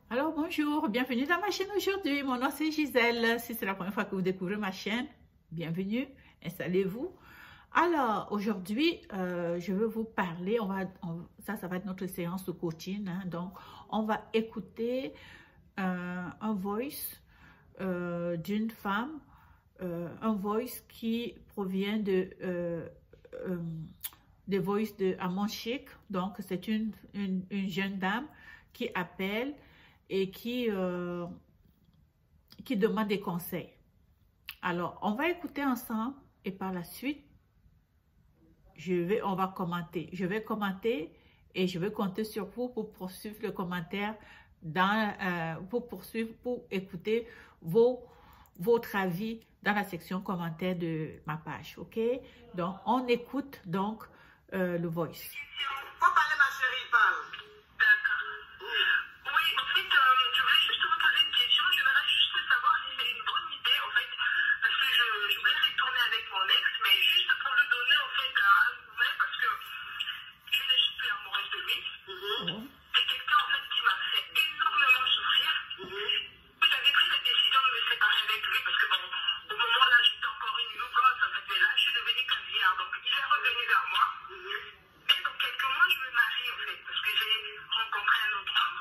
Alors bonjour, bienvenue dans ma chaîne aujourd'hui. Mon nom c'est Gisèle. Si c'est la première fois que vous découvrez ma chaîne, bienvenue, installez-vous. Alors aujourd'hui, je veux vous parler, ça va être notre séance de coaching. Donc on va écouter un voice d'une femme, un voice qui provient des voices de Amon Chic. Donc c'est une jeune dame qui appelle et qui demande des conseils. Alors, on va écouter ensemble et par la suite, on va commenter. Je vais commenter et je vais compter sur vous pour poursuivre le commentaire, pour écouter votre avis dans la section commentaires de ma page, ok? Donc, on écoute donc le voice. Faut parler, ma chérie, parle. Je voulais juste vous poser une question. J'aimerais juste savoir si c'est une bonne idée, en fait, parce que je voulais retourner avec mon ex, mais juste pour lui donner, en fait, un nouvel, parce que je ne suis plus amoureuse de lui. C'est quelqu'un, en fait, qui m'a fait énormément souffrir. J'avais pris la décision de me séparer avec lui, parce que, bon, au moment là, j'étais encore une gosse, en fait, mais là, je suis devenue caviar, donc il est revenu vers moi. Et dans quelques mois, je me marie, en fait, parce que j'ai rencontré un autre homme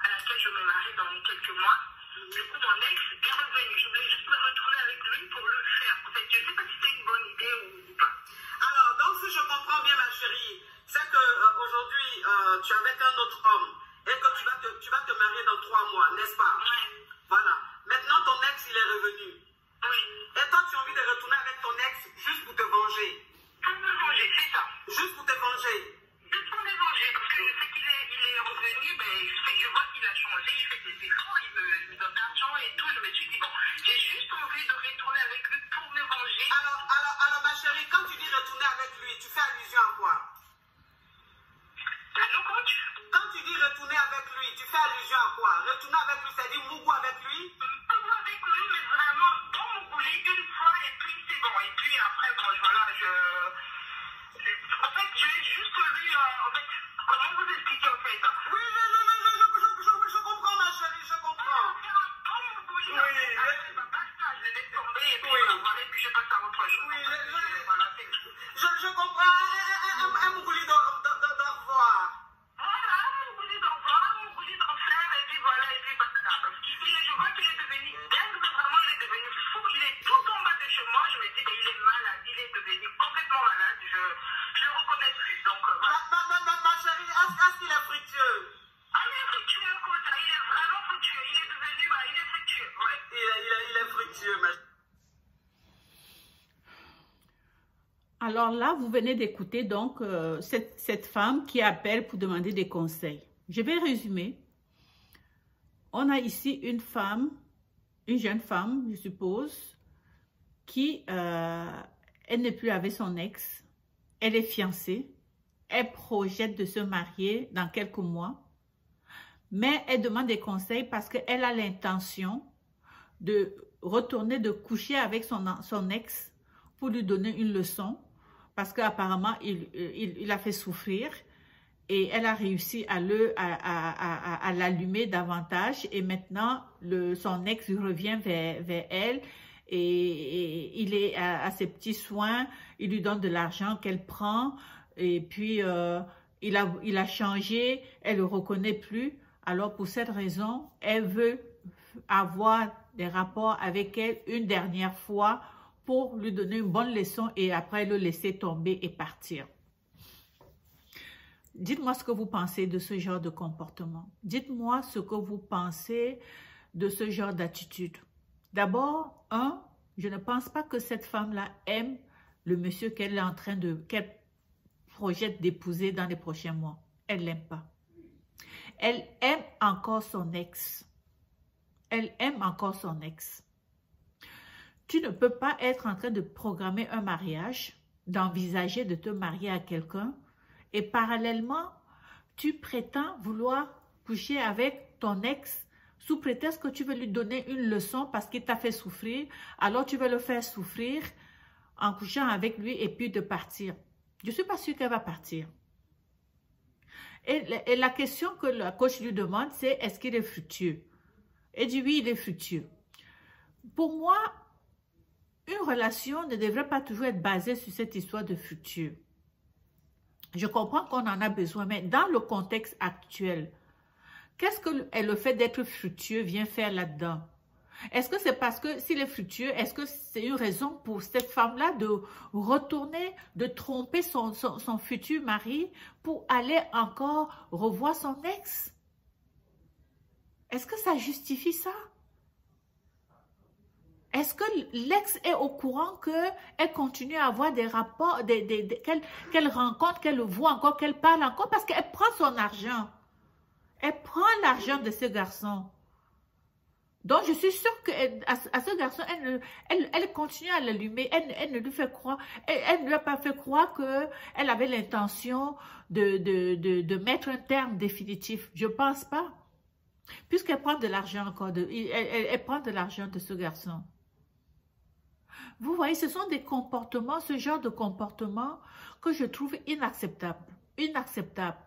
à laquelle je me marie dans quelques mois. Du coup, mon ex est revenu. Je voulais juste me retourner avec lui pour le faire. En fait, je ne sais pas si c'est une bonne idée ou pas. Alors, donc, si je comprends bien, ma chérie, c'est que aujourd'hui, tu es avec un autre homme et que tu vas te marier dans 3 mois, n'est-ce pas? Oui. Voilà. Maintenant, ton ex, il est revenu. Oui. Et toi, tu as envie de retourner avec ton ex juste pour te venger? Pour me venger, c'est ça. Juste pour te venger? Juste pour me venger, parce que je sais qu'il est revenu, mais je vois qu'il a changé, il fait des efforts, il me donne de l'argent et tout. Je me suis dit, bon, j'ai juste envie de retourner avec lui pour me venger. Alors, ma chérie, quand tu dis retourner avec lui, tu fais allusion à quoi? Allô, coach? Quand tu dis retourner avec lui, tu fais allusion à quoi? Retourner avec lui, c'est-à-dire mougou avec lui? Mougou avec lui, mais vraiment, bon mougouler une fois et puis c'est bon. Et puis après, bon, voilà, en fait, je vais juste lui, en fait, comment vous expliquer en fait? Oui, je comprends, ma chérie, je comprends. Faire un bon mougouler, oui. Basta, je laisse tomber et puis voilà, et puis je passe à autre chose. Oui, voilà, je comprends, un mougouler d'au revoir. Voilà, un mougouler d'au revoir, un mougouler d'enfer, et puis voilà, et puis basta. Parce qu'ici, je vois qu'il est devenu dingue, mais vraiment, il est devenu fou, il est tout en bas de chez moi, je me dis, mais il est malade, il est devenu complètement malade, je le reconnais plus, donc voilà. Ma chérie, est-ce qu'il est fructueux? Ah, il est fructueux, quoi, ça, il est vraiment fructueux, il est devenu, il est fructueux, ouais. Il est fructueux, ma chérie. Alors là, vous venez d'écouter donc cette femme qui appelle pour demander des conseils. Je vais résumer. On a ici une femme, une jeune femme, je suppose, qui, elle n'est plus avec son ex. Elle est fiancée. Elle projette de se marier dans quelques mois. Mais elle demande des conseils parce qu'elle a l'intention de retourner, de coucher avec son ex pour lui donner une leçon. Parce qu'apparemment, il a fait souffrir et elle a réussi à l'allumer davantage. Et maintenant, son ex revient vers elle et il est à ses petits soins. Il lui donne de l'argent qu'elle prend et puis il a changé, elle ne le reconnaît plus. Alors, pour cette raison, elle veut avoir des rapports avec elle une dernière fois pour lui donner une bonne leçon et après le laisser tomber et partir. Dites-moi ce que vous pensez de ce genre de comportement. Dites-moi ce que vous pensez de ce genre d'attitude. D'abord, je ne pense pas que cette femme-là aime le monsieur qu'elle projette d'épouser dans les prochains mois. Elle ne l'aime pas. Elle aime encore son ex. Elle aime encore son ex. Tu ne peux pas être en train de programmer un mariage, d'envisager de te marier à quelqu'un et parallèlement, tu prétends vouloir coucher avec ton ex sous prétexte que tu veux lui donner une leçon parce qu'il t'a fait souffrir. Alors tu veux le faire souffrir en couchant avec lui et puis de partir. Je ne suis pas sûre qu'elle va partir. Et la question que la coach lui demande, c'est est-ce qu'il est fructueux? Elle dit oui, il est fructueux. Pour moi, une relation ne devrait pas toujours être basée sur cette histoire de fructueux. Je comprends qu'on en a besoin, mais dans le contexte actuel, qu'est-ce que le fait d'être fructueux vient faire là-dedans? Est-ce que c'est parce que s'il est fructueux, est-ce que c'est une raison pour cette femme-là de retourner, de tromper son futur mari pour aller encore revoir son ex? Est-ce que ça justifie ça? Est-ce que l'ex est au courant qu'elle continue à avoir des rapports, qu'elle rencontre, qu'elle le voit encore, qu'elle parle encore? Parce qu'elle prend son argent. Elle prend l'argent de ce garçon. Donc, je suis sûre qu'à ce garçon, elle continue à l'allumer. Elle ne lui fait croire, elle ne lui a pas fait croire qu'elle avait l'intention de mettre un terme définitif. Je ne pense pas. Puisqu'elle prend de l'argent encore, elle prend de l'argent de ce garçon. Vous voyez, ce sont des comportements, ce genre de comportement que je trouve inacceptable. Inacceptable.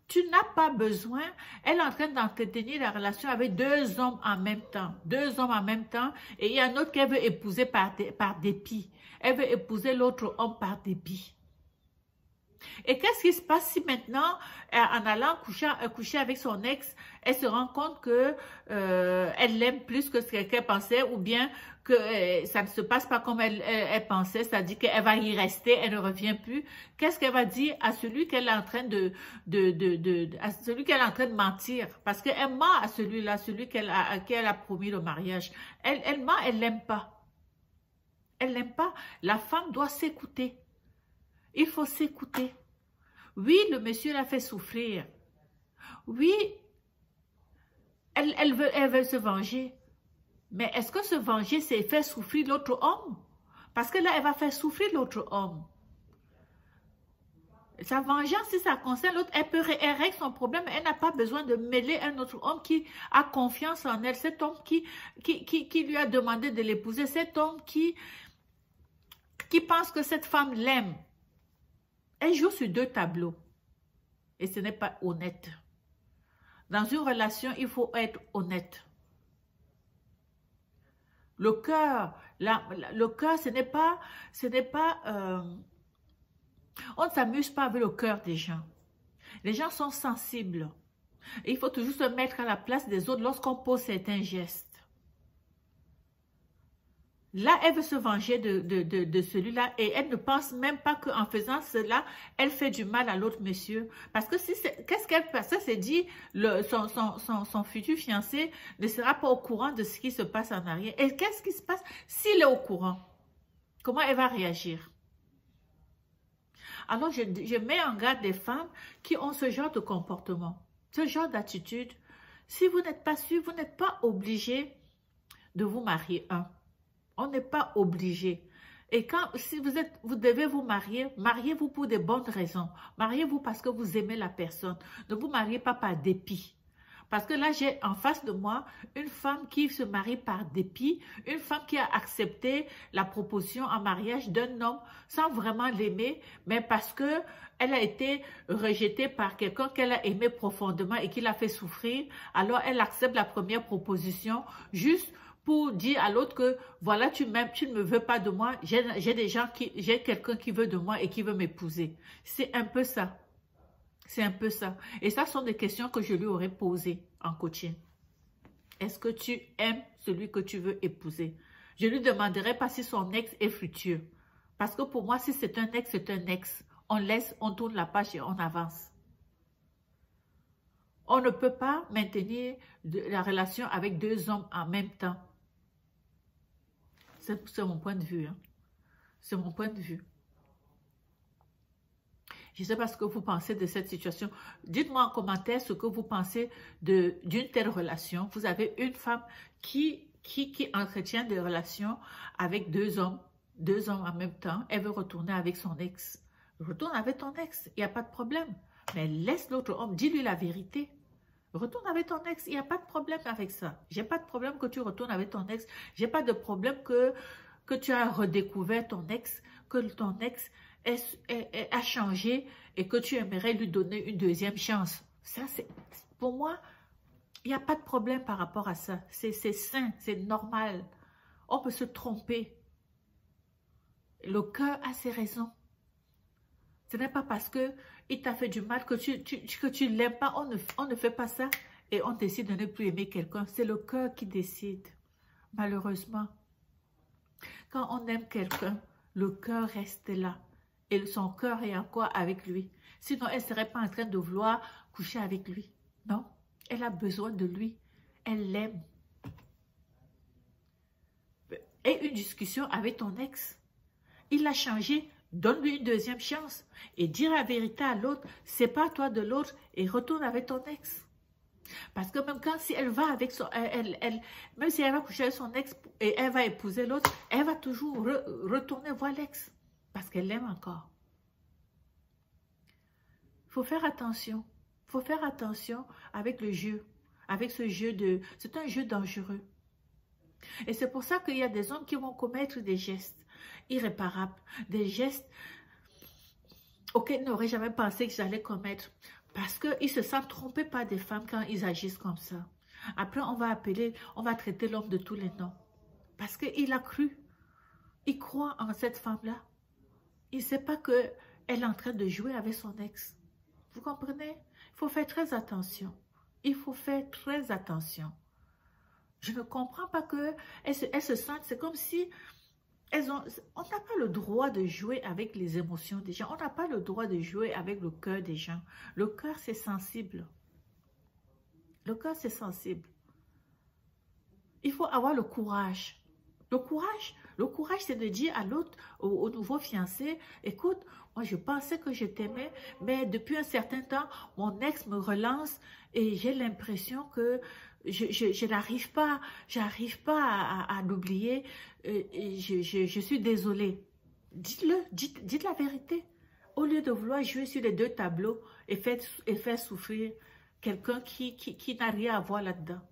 Tu n'as pas besoin, elle est en train d'entretenir la relation avec 2 hommes en même temps. 2 hommes en même temps. Et il y a un autre qu'elle veut épouser par dépit. Elle veut épouser l'autre homme par dépit. Et qu'est-ce qui se passe si maintenant, en allant coucher avec son ex, elle se rend compte que elle l'aime plus que ce qu'elle pensait, ou bien que ça ne se passe pas comme elle pensait, c'est-à-dire qu'elle va y rester, elle ne revient plus. Qu'est-ce qu'elle va dire à celui qu'elle est en train celui qu'elle est en train de mentir? Parce qu'elle ment à celui-là, à qui elle a promis le mariage. Elle ment, elle l'aime pas. Elle l'aime pas. La femme doit s'écouter. Il faut s'écouter. Oui, le monsieur l'a fait souffrir. Oui, elle veut se venger. Mais est-ce que se venger, c'est faire souffrir l'autre homme? Parce que là, elle va faire souffrir l'autre homme. Sa vengeance, si ça concerne l'autre, elle règle son problème. Elle n'a pas besoin de mêler un autre homme qui a confiance en elle. Cet homme qui lui a demandé de l'épouser. Cet homme qui pense que cette femme l'aime. Elle joue sur 2 tableaux. Et ce n'est pas honnête. Dans une relation, il faut être honnête. Le cœur, ce n'est pas... on ne s'amuse pas avec le cœur des gens. Les gens sont sensibles. Et il faut toujours se mettre à la place des autres lorsqu'on pose certains gestes. Là, elle veut se venger de celui-là et elle ne pense même pas qu'en faisant cela, elle fait du mal à l'autre monsieur. Parce que qu'est-ce qu'elle fait? Ça, c'est dit, son futur fiancé ne sera pas au courant de ce qui se passe en arrière. Et qu'est-ce qui se passe s'il est au courant? Comment elle va réagir? Alors, je mets en garde des femmes qui ont ce genre de comportement, ce genre d'attitude. Si vous n'êtes pas sûr, vous n'êtes pas obligé de vous marier On n'est pas obligé. Et si vous devez vous marier, mariez-vous pour de bonnes raisons. Mariez-vous parce que vous aimez la personne. Ne vous mariez pas par dépit. Parce que là, j'ai en face de moi une femme qui se marie par dépit, une femme qui a accepté la proposition en mariage d'un homme sans vraiment l'aimer, mais parce que elle a été rejetée par quelqu'un qu'elle a aimé profondément et qui l'a fait souffrir. Alors, elle accepte la première proposition juste pour dire à l'autre que voilà, tu m'aimes, tu ne me veux pas de moi, j'ai quelqu'un qui veut de moi et qui veut m'épouser. C'est un peu ça. C'est un peu ça. Et ça sont des questions que je lui aurais posées en coaching. Est-ce que tu aimes celui que tu veux épouser? Je lui demanderai pas si son ex est fructueux. Parce que pour moi, si c'est un ex, c'est un ex. On laisse, on tourne la page et on avance. On ne peut pas maintenir la relation avec 2 hommes en même temps. C'est mon point de vue. Hein. C'est mon point de vue. Je ne sais pas ce que vous pensez de cette situation. Dites-moi en commentaire ce que vous pensez d'une telle relation. Vous avez une femme qui entretient des relations avec 2 hommes en même temps. Elle veut retourner avec son ex. Retourne avec ton ex, il n'y a pas de problème. Mais laisse l'autre homme, dis-lui la vérité. Retourne avec ton ex, il n'y a pas de problème avec ça. J'ai pas de problème que tu retournes avec ton ex. J'ai pas de problème que tu as redécouvert ton ex, que ton ex a changé et que tu aimerais lui donner une 2e chance. Ça, c'est pour moi, il n'y a pas de problème par rapport à ça. C'est sain, c'est normal. On peut se tromper. Le cœur a ses raisons. Ce n'est pas parce qu'il t'a fait du mal que tu ne l'aimes pas. On ne fait pas ça et on décide de ne plus aimer quelqu'un. C'est le cœur qui décide, malheureusement. Quand on aime quelqu'un, le cœur reste là. Et son cœur est encore avec lui. Sinon, elle ne serait pas en train de vouloir coucher avec lui. Non, elle a besoin de lui. Elle l'aime. Et une discussion avec ton ex. Il a changé. Donne-lui une deuxième chance. Et dire la vérité à l'autre. Sépare-toi de l'autre et retourne avec ton ex. Parce que même quand si elle va avec son... même si elle va coucher avec son ex et elle va épouser l'autre, elle va toujours retourner voir l'ex. Parce qu'elle l'aime encore. Il faut faire attention. Il faut faire attention avec le jeu. Avec ce jeu de... C'est un jeu dangereux. Et c'est pour ça qu'il y a des hommes qui vont commettre des gestes irréparables. Des gestes auxquels ils n'auraient jamais pensé qu'ils allaient commettre. Parce qu'ils se sentent trompés par des femmes quand ils agissent comme ça. Après, on va traiter l'homme de tous les noms. Parce qu'il a cru. Il croit en cette femme-là. Il ne sait pas qu'elle est en train de jouer avec son ex. Vous comprenez? Il faut faire très attention. Il faut faire très attention. Je ne comprends pas qu'elles se sentent, c'est comme si on n'a pas le droit de jouer avec les émotions des gens. On n'a pas le droit de jouer avec le cœur des gens. Le cœur, c'est sensible. Le cœur, c'est sensible. Il faut avoir le courage. Le courage, c'est de dire à l'autre, au nouveau fiancé, écoute, moi je pensais que je t'aimais, mais depuis un certain temps, mon ex me relance et j'ai l'impression que je n'arrive pas, à l'oublier, je suis désolée. Dites-le, dites la vérité. Au lieu de vouloir jouer sur les deux tableaux et faire souffrir quelqu'un qui n'a rien à voir là-dedans.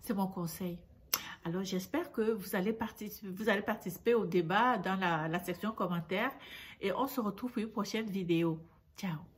C'est mon conseil. Alors, j'espère que vous allez participer au débat dans la section commentaires et on se retrouve pour une prochaine vidéo. Ciao!